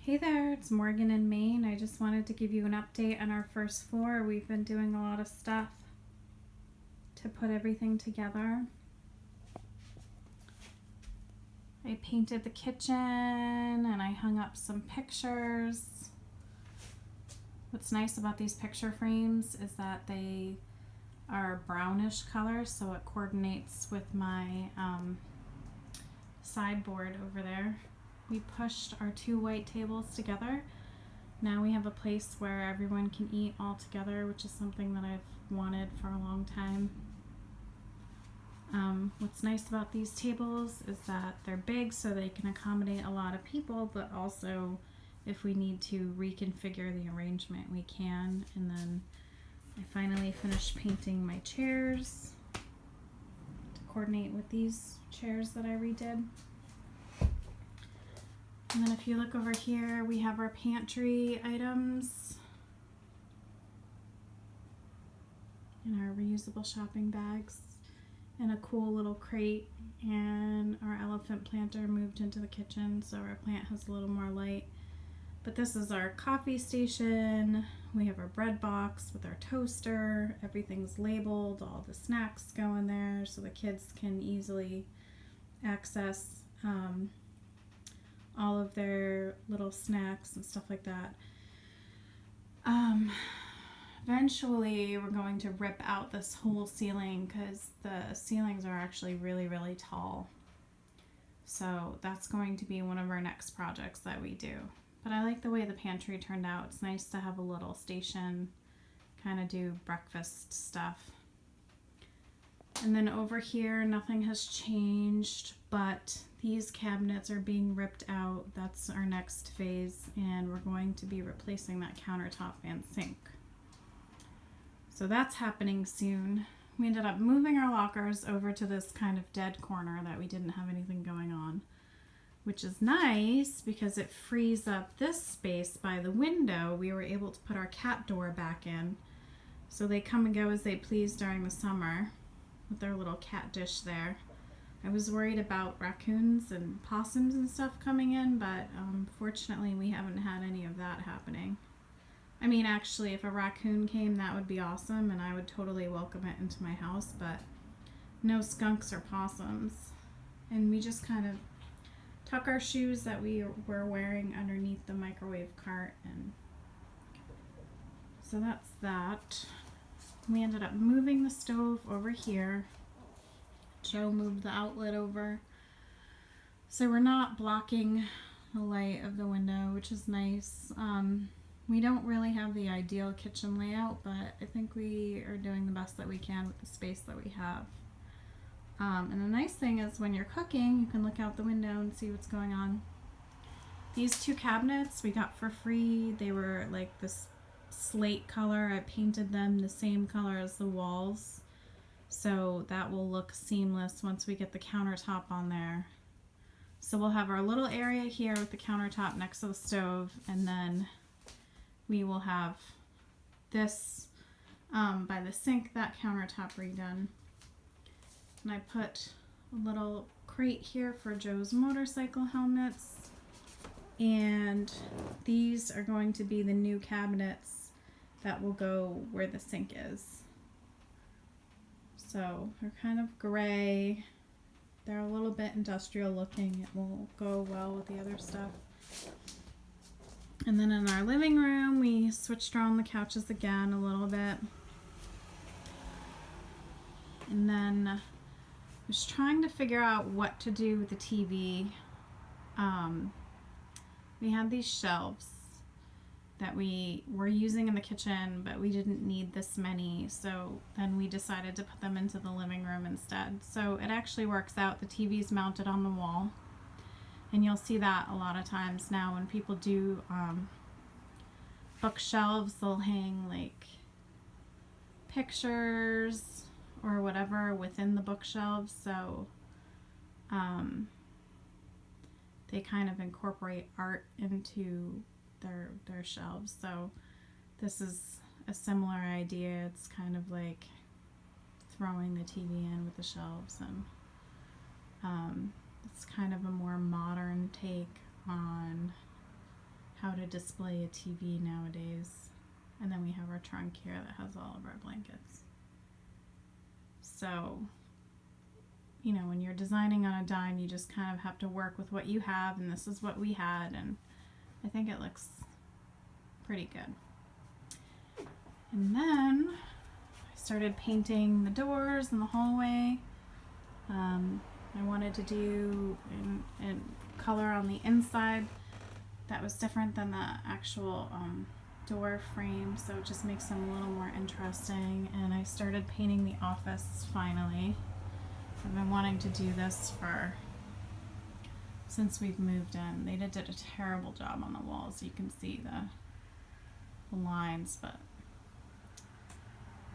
Hey there, it's Morgan in Maine. I just wanted to give you an update on our first floor. We've been doing a lot of stuff to put everything together. I painted the kitchen and I hung up some pictures. What's nice about these picture frames is that they are brownish color, so it coordinates with my sideboard over there. We pushed our two white tables together. Now we have a place where everyone can eat all together, which is something that I've wanted for a long time. What's nice about these tables is that they're big, so they can accommodate a lot of people, but also if we need to reconfigure the arrangement, we can. And then I finally finished painting my chairs to coordinate with these chairs that I redid. And then if you look over here, we have our pantry items and our reusable shopping bags and a cool little crate, and our elephant planter moved into the kitchen so our plant has a little more light. But this is our coffee station. We have our bread box with our toaster. Everything's labeled, all the snacks go in there so the kids can easily access all of their little snacks and stuff like that. Eventually we're going to rip out this whole ceiling because the ceilings are actually really, really tall. So that's going to be one of our next projects that we do. But I like the way the pantry turned out. It's nice to have a little station, kind of do breakfast stuff. And then over here, nothing has changed, but these cabinets are being ripped out. That's our next phase, and we're going to be replacing that countertop and sink. So that's happening soon. We ended up moving our lockers over to this kind of dead corner that we didn't have anything going on, which is nice because it frees up this space by the window. We were able to put our cat door back in, so they come and go as they please during the summer with their little cat dish there. I was worried about raccoons and possums and stuff coming in, but fortunately we haven't had any of that happening. I mean, actually, if a raccoon came, that would be awesome, and I would totally welcome it into my house, but no skunks or possums. And we just kind of tuck our shoes that we were wearing underneath the microwave cart, and so that's that. We ended up moving the stove over here. Joe moved the outlet over, so we're not blocking the light of the window, which is nice. We don't really have the ideal kitchen layout, but I think we are doing the best that we can with the space that we have. And the nice thing is when you're cooking, you can look out the window and see what's going on. These two cabinets we got for free. They were like this slate color. I painted them the same color as the walls, so that will look seamless once we get the countertop on there. So we'll have our little area here with the countertop next to the stove, and then we will have this by the sink, that countertop redone. And I put a little crate here for Joe's motorcycle helmets, and these are going to be the new cabinets that will go where the sink is. So they're kind of gray. They're a little bit industrial looking. It will go well with the other stuff. And then in our living room, we switched around the couches again a little bit. And then I was trying to figure out what to do with the TV. We had these shelves that we were using in the kitchen, but we didn't need this many, so then we decided to put them into the living room instead. So it actually works out. The TV's mounted on the wall, and you'll see that a lot of times now when people do bookshelves. They'll hang like pictures or whatever within the bookshelves, so they kind of incorporate art into their shelves. So this is a similar idea. It's kind of like throwing the TV in with the shelves, and it's kind of a more modern take on how to display a TV nowadays. And then we have our trunk here that has all of our blankets. So, you know, when you're designing on a dime, you just kind of have to work with what you have, and this is what we had, and I think it looks pretty good. And then I started painting the doors and the hallway. I wanted to do in color on the inside that was different than the actual door frame, so it just makes them a little more interesting. And I started painting the office finally. I've been wanting to do this since we've moved in. They did a terrible job on the walls. You can see the lines, but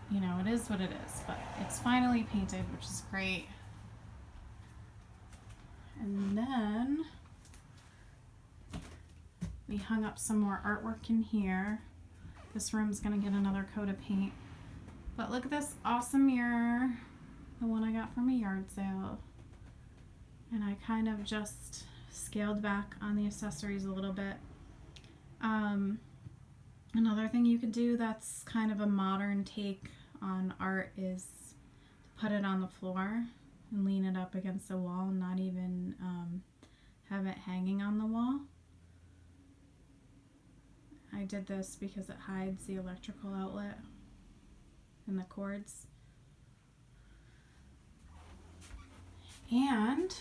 you know, it is what it is. But it's finally painted, which is great. And then we hung up some more artwork in here. This room's gonna get another coat of paint. But look at this awesome mirror, the one I got from a yard sale. And I kind of just scaled back on the accessories a little bit. Another thing you could do that's kind of a modern take on art is to put it on the floor and lean it up against the wall, and not even have it hanging on the wall. I did this because it hides the electrical outlet and the cords. And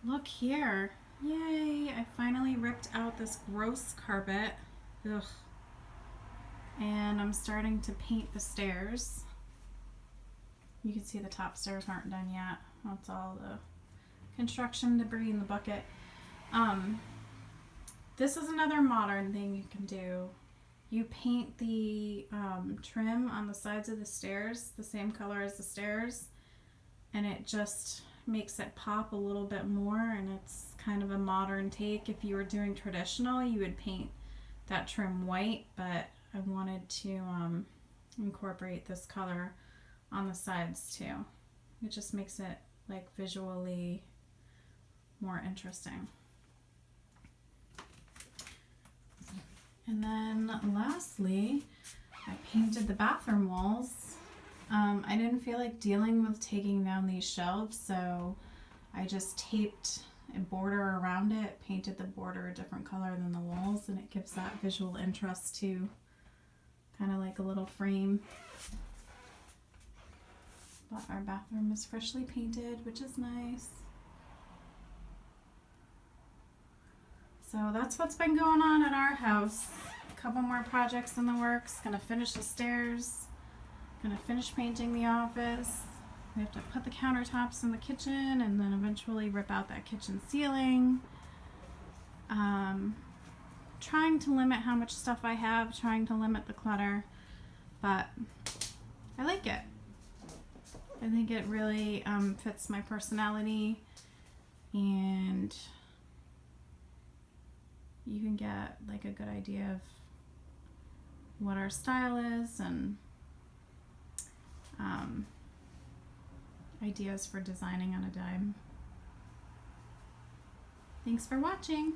look here. Yay! I finally ripped out this gross carpet. Ugh. And I'm starting to paint the stairs. You can see the top stairs aren't done yet. That's all the construction debris in the bucket. This is another modern thing you can do. You paint the trim on the sides of the stairs the same color as the stairs, and it just makes it pop a little bit more, and it's kind of a modern take. If you were doing traditional, you would paint that trim white, but I wanted to incorporate this color on the sides too. It just makes it like visually more interesting. And then lastly, I painted the bathroom walls. I didn't feel like dealing with taking down these shelves, so I just taped a border around it, painted the border a different color than the walls, and it gives that visual interest to kind of like a little frame. But our bathroom is freshly painted, which is nice. So that's what's been going on at our house. A couple more projects in the works. Gonna finish the stairs. Gonna finish painting the office. We have to put the countertops in the kitchen and then eventually rip out that kitchen ceiling. Trying to limit how much stuff I have, trying to limit the clutter, but I like it. I think it really fits my personality, and you can get like a good idea of what our style is and ideas for designing on a dime. Thanks for watching.